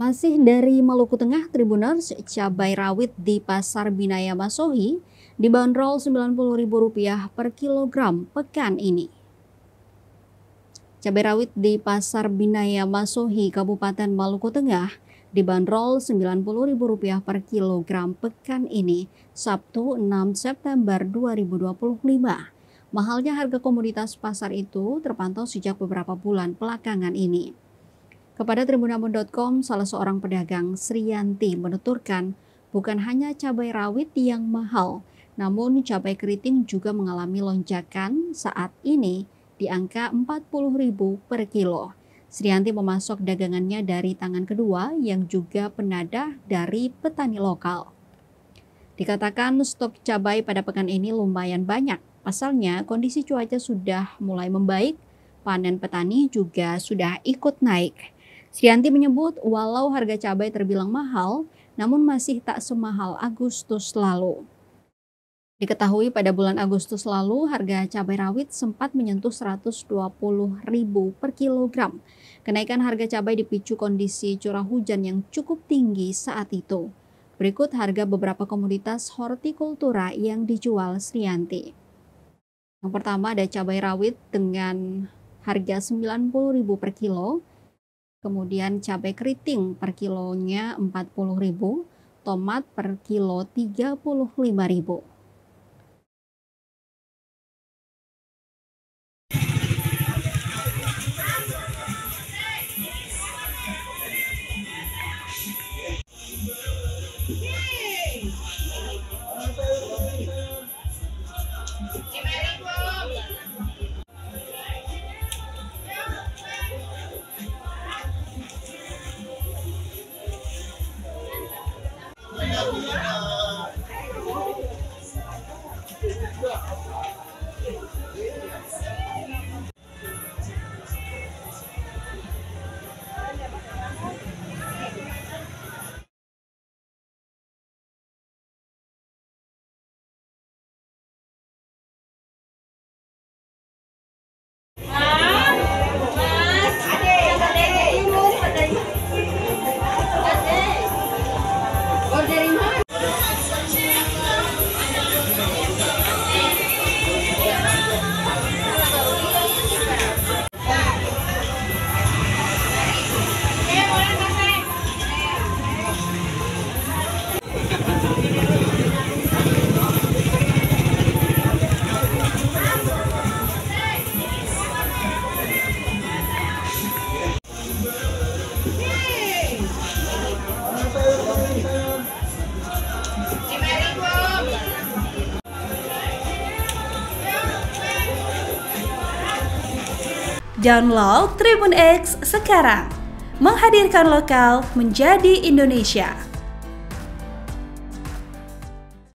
Masih dari Maluku Tengah, Tribuners, cabai rawit di Pasar Binaya Masohi dibanderol Rp90.000 per kilogram pekan ini. Cabai rawit di Pasar Binaya Masohi, Kabupaten Maluku Tengah dibanderol Rp90.000 per kilogram pekan ini, Sabtu 6 September 2025. Mahalnya harga komoditas pasar itu terpantau sejak beberapa bulan belakangan ini. Kepada Tribunambon.com, salah seorang pedagang, Sriyanti, menuturkan bukan hanya cabai rawit yang mahal, namun cabai keriting juga mengalami lonjakan saat ini di angka Rp40.000 per kilo. Sriyanti memasok dagangannya dari tangan kedua yang juga penadah dari petani lokal. Dikatakan stok cabai pada pekan ini lumayan banyak. Pasalnya kondisi cuaca sudah mulai membaik, panen petani juga sudah ikut naik. Sriyanti menyebut walau harga cabai terbilang mahal, namun masih tak semahal Agustus lalu. Diketahui pada bulan Agustus lalu harga cabai rawit sempat menyentuh Rp120.000 per kilogram. Kenaikan harga cabai dipicu kondisi curah hujan yang cukup tinggi saat itu. Berikut harga beberapa komoditas hortikultura yang dijual Sriyanti. Yang pertama ada cabai rawit dengan harga Rp90.000 per kilo. Kemudian cabai keriting per kilonya Rp40.000, tomat per kilo Rp35.000. Download Tribun X sekarang, menghadirkan lokal menjadi Indonesia.